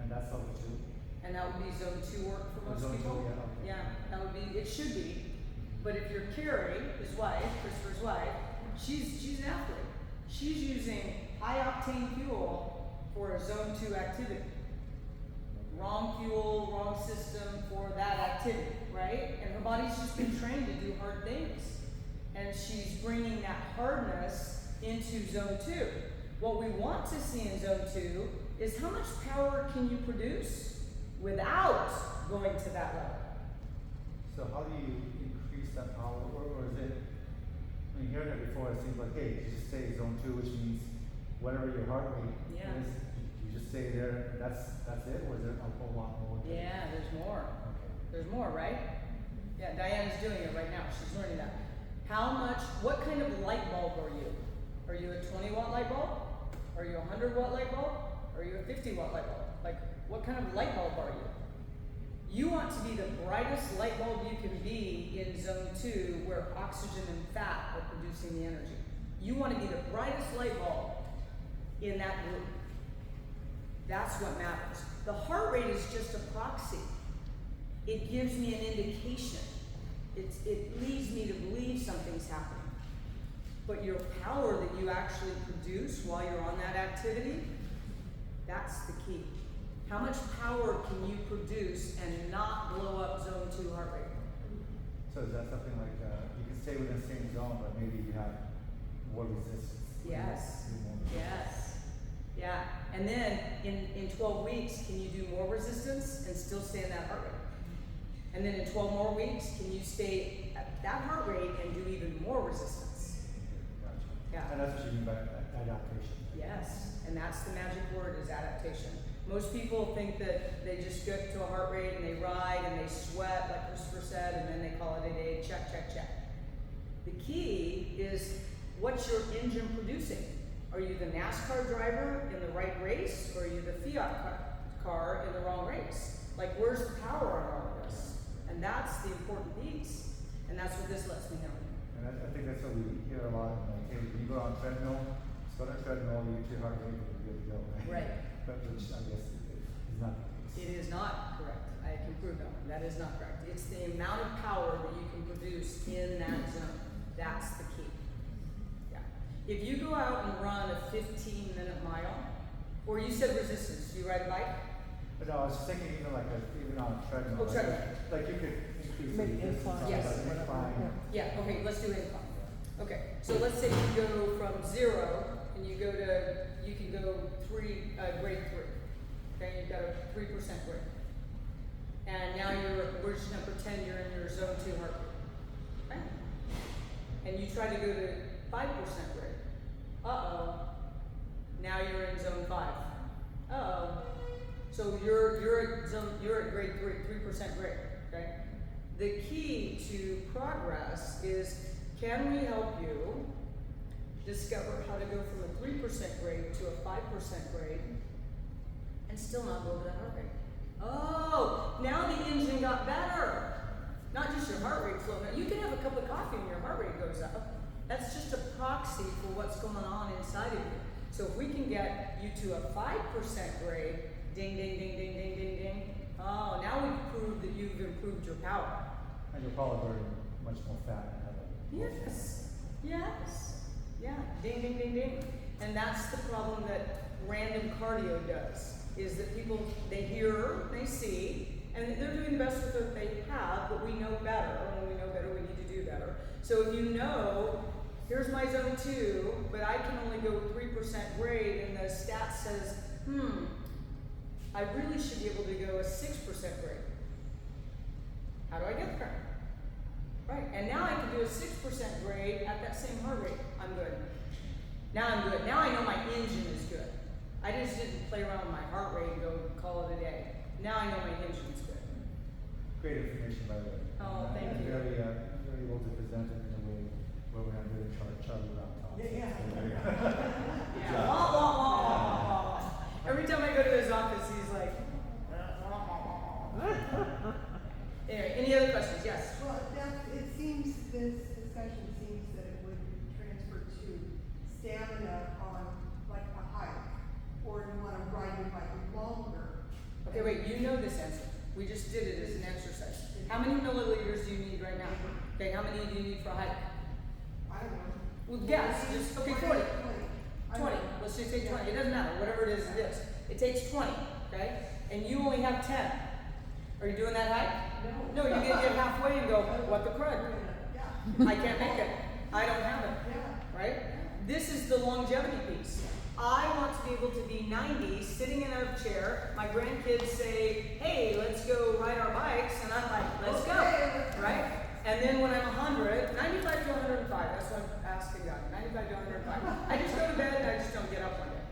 And that's level 2? And that would be zone 2 work for Oh, most zone 2, people. yeah, okay. Yeah, that would be, it should be. But if you're Carrie, his wife, Christopher's wife, she's an athlete. She's using high octane fuel for a zone 2 activity. Wrong fuel, wrong system for that activity, right? And her body's just been trained to do hard things. And she's bringing that hardness into zone 2. What we want to see in zone 2 is how much power can you produce without going to that level. So how do you increase that power, or is it, I mean, hearing it before, it seems like, hey, you just stay zone 2, which means whatever your heart rate Yeah. is, you just stay there, that's it, or is there a whole lot more? to it? Yeah, there's more. Okay. There's more, right? Yeah, Diana's doing it right now. She's learning that. What kind of light bulb are you? Are you a 20-watt light bulb? Are you a 100-watt light bulb? Are you a 50-watt light bulb? Like, what kind of light bulb are you? You want to be the brightest light bulb you can be in zone 2, where oxygen and fat are producing the energy. You want to be the brightest light bulb in that group. That's what matters. The heart rate is just a proxy. It gives me an indication. It leads me to believe something's happening. But your power that you actually produce while you're on that activity, that's the key. How much power can you produce and not blow up zone 2 heart rate? So is that something like, you can stay within the same zone, but maybe you have more resistance? Yes. Do more resistance. Yes. Yeah. And then in 12 weeks, can you do more resistance and still stay in that heart rate? And then in 12 more weeks, can you stay at that heart rate and do even more resistance? Gotcha. Yeah. And that's what you mean by adaptation. Yes, and that's the magic word is adaptation. Most people think that they just get to a heart rate and they ride and they sweat, like Christopher said, and then they call it a day, check, check, check. The key is what's your engine producing? Are you the NASCAR driver in the right race, or are you the Fiat car in the wrong race? Like, where's the power on all of this? And that's the important piece. And that's what this lets me know. And I think that's what we hear a lot, like, hey, when you go on treadmill, start on treadmill, you get your heart rate, and you're good to go, right? Right. But which I guess is not the case. It is not correct. I can prove that one. That is not correct. It's the amount of power that you can produce in that zone. That's the key. Yeah. If you go out and run a 15-minute mile, or you said resistance, do you ride a bike? But no, I was thinking even like even on a treadmill. Oh, treadmill. Like you could increase the Make distance on Yes. like incline. Yeah, okay, let's do incline. Okay, so let's say you go from 0 and you can go grade 3. Okay, you've got a 3% grade. And now we're just gonna pretend you're in your zone 2 heart rate. Okay? And you try to go to 5% grade. Now you're in zone 5. So you're at grade 3% grade, okay? The key to progress is, can we help you discover how to go from a 3% grade to a 5% grade and still not go over that heart rate? Oh, now the engine got better. Not just your heart rate flow. Now you can have a cup of coffee and your heart rate goes up. That's just a proxy for what's going on inside of you. So if we can get you to a 5% grade, ding, ding, ding, ding, ding, ding, ding. Oh, now we've proved that you've improved your power. And you'll probably burn much more fat and have a Yes. Yes. Yeah. Ding, ding, ding, ding. And that's the problem that random cardio does, is that people, they hear, they see, and they're doing the best with what they have, but we know better. And when we know better, we need to do better. So if you know, here's my zone 2, but I can only go 3% grade, and the stat says, I really should be able to go a 6% grade. How do I get there? Right, and now I can do a 6% grade at that same heart rate. I'm good. Now I'm good. Now I know my engine is good. I just didn't play around with my heart rate and go call it a day. Now I know my engine's good. great information, by the way. Oh, thank And you. very able to present it in a way where we're not really Charlie Brown talk. Yeah. Wah, wah, wah, wah, wah, wah. Every time I go to his office, he's like. Anyway, any other questions? Yes. Well, it seems, this discussion seems that it would transfer to stamina on like a hike, or you wanna ride your bike longer. Okay, wait, you know this answer. We just did it as an exercise. How many milliliters do you need right now? Okay, how many do you need for a hike? I don't know. Well, guess, just, okay, 20. 20, let's just say 20, it doesn't matter, whatever it is, it is. It takes 20, okay? And you only have 10. Are you doing that hike? No, you get halfway and go, what the crud? Yeah. I can't make it. I don't have it, Yeah. right? This is the longevity piece. I want to be able to be 90, sitting in a chair. My grandkids say, hey, let's go ride our bikes. And I'm like, let's go, right? And then when I'm 100, 95 to 105, that's what I'm asking God, 95 to 105. I just go to bed and I just don't get up one day.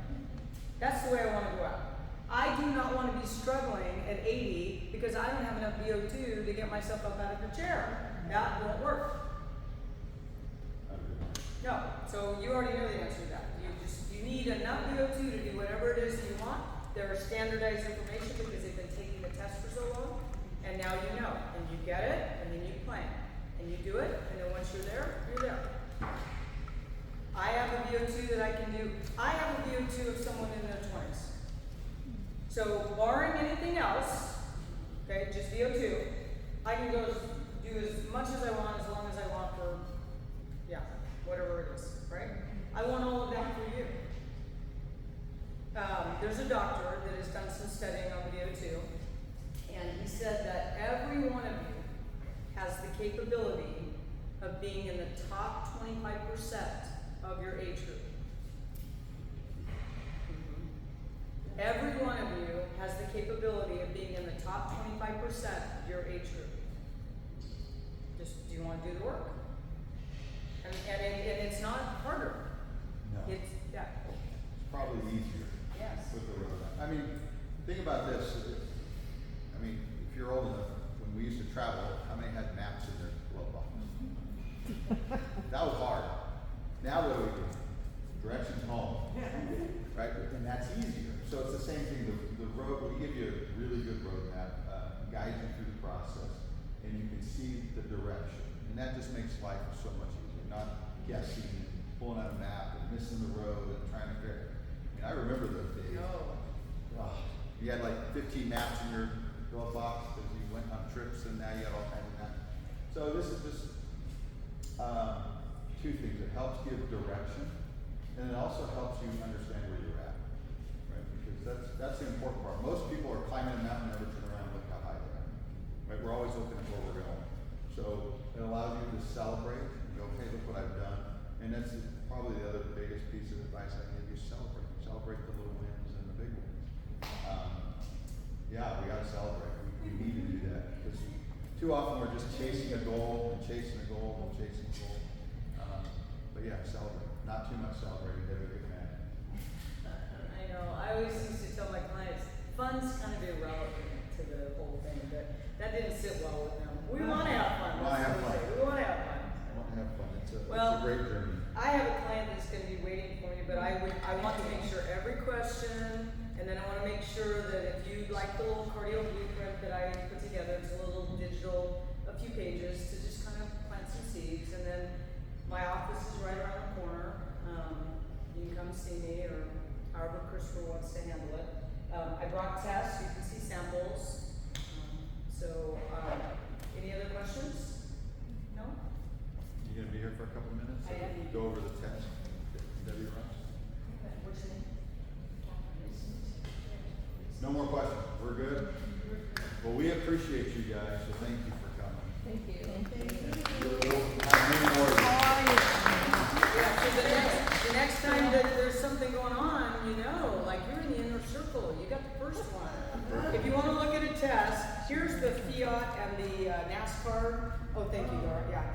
That's the way I want to go out. I do not want to be struggling at 80 because I don't have enough VO2 to get myself up out of the chair. That won't work. No, so you already know the answer to that. You need enough VO2 to do whatever it is that you want. There are standardized information because they've been taking the test for so long. And now you know, and you get it, and then you plan. And you do it, and then once you're there, you're there. I have a VO2 that I can do. I have a VO2 of someone in their 20s. So barring anything else, okay, just VO2, I can go do as much as I want, as long as I want for, whatever it is, right? I want all of that for you. There's a doctor that has done some studying on VO2, and he said that every one of you has the capability of being in the top 25% of your age group. Every one of you has the capability of being in the top 25% of your age group. Just, do you wanna do the work? And it's not harder. No. It's, yeah, It's probably easier. Yes. With the road. I mean, think about this. I mean, if you're old enough, when we used to travel, how many had maps in their glove box? That was hard. Now what do we do? Directions home. Right? And that's easier. So it's the same thing. The road, we give you a really good roadmap, guides you through the process, and you can see the direction. And that just makes life so much easier. Not guessing, and pulling out a map, and missing the road, and trying to figure. I mean, I remember those days. You had like 15 maps in your glove box because you went on trips, and now you got all kinds of maps. So this is just two things. It helps give direction, and it also helps you understand where you're at, right? Because that's the important part. Most people are climbing a mountain, never turn around and look how high they are. Right? We're always looking at where we're going. So it allows you to celebrate and go, hey, look what I've done. And that's probably the other biggest piece of advice I can give you: celebrate. Celebrate the little wins and the big wins. Yeah, we gotta celebrate. We need to do that because too often we're just chasing a goal and chasing a goal and chasing a goal. But yeah, celebrate. Not too much celebrating. They would get mad. I know. I always used to tell my clients, fun's kind of irrelevant to the whole thing, but that didn't sit well with them. We want to have fun. We wanna have fun. We want to have fun. I want to have fun. It's a Well, great journey. I have a client that's going to be waiting for me, but I want to make sure every question, and then I want to make sure that if you like the little cardio blueprint that I put together, it's a little digital, a few pages to just kind of plant some seeds, and then my office is right around the corner. You can come see me, or however Christopher wants to handle it. I brought tests, you can see samples. Any other questions? No? You gonna be here for a couple minutes? I am. Go over the test. Debbie runs. What's your name? No more questions. We're good? Well, we appreciate you guys, so thank you for coming. Thank you. We'll have many more. Yeah, so the next time that there's something going on, you know, like you're in the inner circle, you got the first one. If you wanna look at a test, here's the Fiat and the NASCAR. Oh, thank you, Dora, yeah.